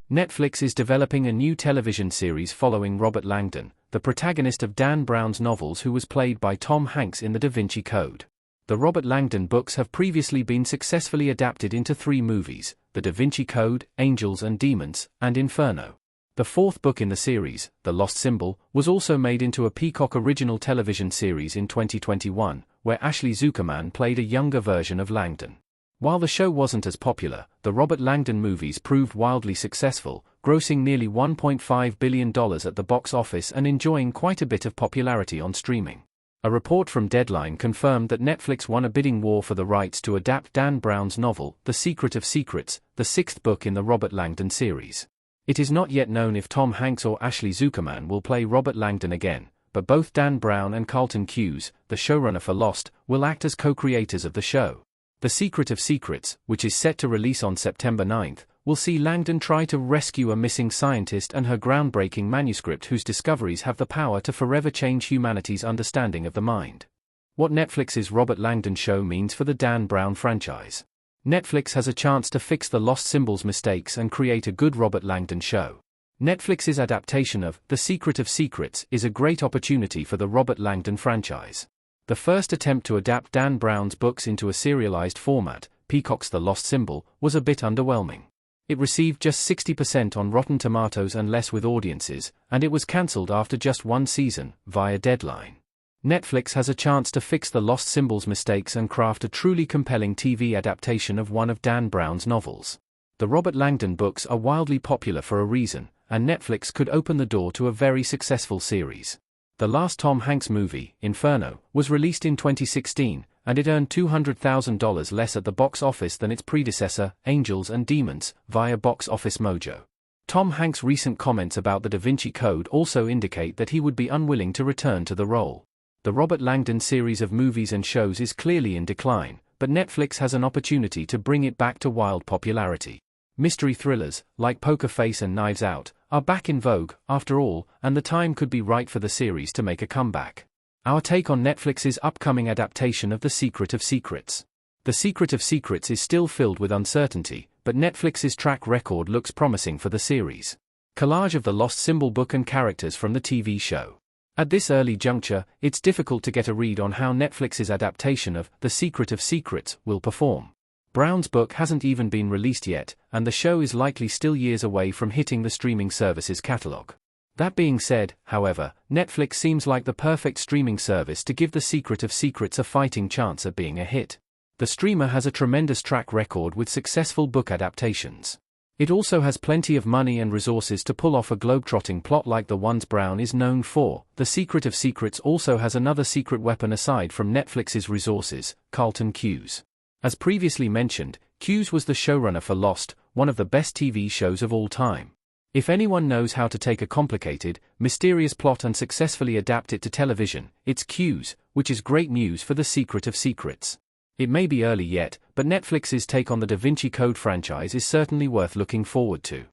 Netflix is developing a new television series following Robert Langdon, the protagonist of Dan Brown's novels who was played by Tom Hanks in the Da Vinci Code. The Robert Langdon books have previously been successfully adapted into 3 movies, The Da Vinci Code, Angels and Demons, and Inferno. The 4th book in the series, The Lost Symbol, was also made into a Peacock original television series in 2021, where Ashley Zuckerman played a younger version of Langdon. While the show wasn't as popular, the Robert Langdon movies proved wildly successful, grossing nearly $1.5 billion at the box office and enjoying quite a bit of popularity on streaming. A report from Deadline confirmed that Netflix won a bidding war for the rights to adapt Dan Brown's novel, The Secret of Secrets, the 6th book in the Robert Langdon series. It is not yet known if Tom Hanks or Ashley Zuckerman will play Robert Langdon again, but both Dan Brown and Carlton Cuse, the showrunner for Lost, will act as co-creators of the show. The Secret of Secrets, which is set to release on September 9th, will see Langdon try to rescue a missing scientist and her groundbreaking manuscript whose discoveries have the power to forever change humanity's understanding of the mind. What Netflix's Robert Langdon show means for the Dan Brown franchise. Netflix has a chance to fix the Lost Symbols mistakes and create a good Robert Langdon show. Netflix's adaptation of The Secret of Secrets is a great opportunity for the Robert Langdon franchise. The first attempt to adapt Dan Brown's books into a serialized format, Peacock's The Lost Symbol, was a bit underwhelming. It received just 60% on Rotten Tomatoes and less with audiences, and it was cancelled after just 1 season, via Deadline. Netflix has a chance to fix the Lost Symbols mistakes and craft a truly compelling TV adaptation of one of Dan Brown's novels. The Robert Langdon books are wildly popular for a reason, and Netflix could open the door to a very successful series. The last Tom Hanks movie, Inferno, was released in 2016, and it earned $200,000 less at the box office than its predecessor, Angels and Demons, via Box Office Mojo. Tom Hanks' recent comments about the Da Vinci Code also indicate that he would be unwilling to return to the role. The Robert Langdon series of movies and shows is clearly in decline, but Netflix has an opportunity to bring it back to wild popularity. Mystery thrillers, like Poker Face and Knives Out, are back in vogue, after all, and the time could be right for the series to make a comeback. Our take on Netflix's upcoming adaptation of The Secret of Secrets. The Secret of Secrets is still filled with uncertainty, but Netflix's track record looks promising for the series. Collage of the Lost Symbol book and characters from the TV show. At this early juncture, it's difficult to get a read on how Netflix's adaptation of The Secret of Secrets will perform. Brown's book hasn't even been released yet, and the show is likely still years away from hitting the streaming service's catalog. That being said, however, Netflix seems like the perfect streaming service to give The Secret of Secrets a fighting chance at being a hit. The streamer has a tremendous track record with successful book adaptations. It also has plenty of money and resources to pull off a globe-trotting plot like the ones Brown is known for. The Secret of Secrets also has another secret weapon aside from Netflix's resources, Carlton Cuse. As previously mentioned, Cuse was the showrunner for Lost, one of the best TV shows of all time. If anyone knows how to take a complicated, mysterious plot and successfully adapt it to television, it's Cuse, which is great news for The Secret of Secrets. It may be early yet, but Netflix's take on the Da Vinci Code franchise is certainly worth looking forward to.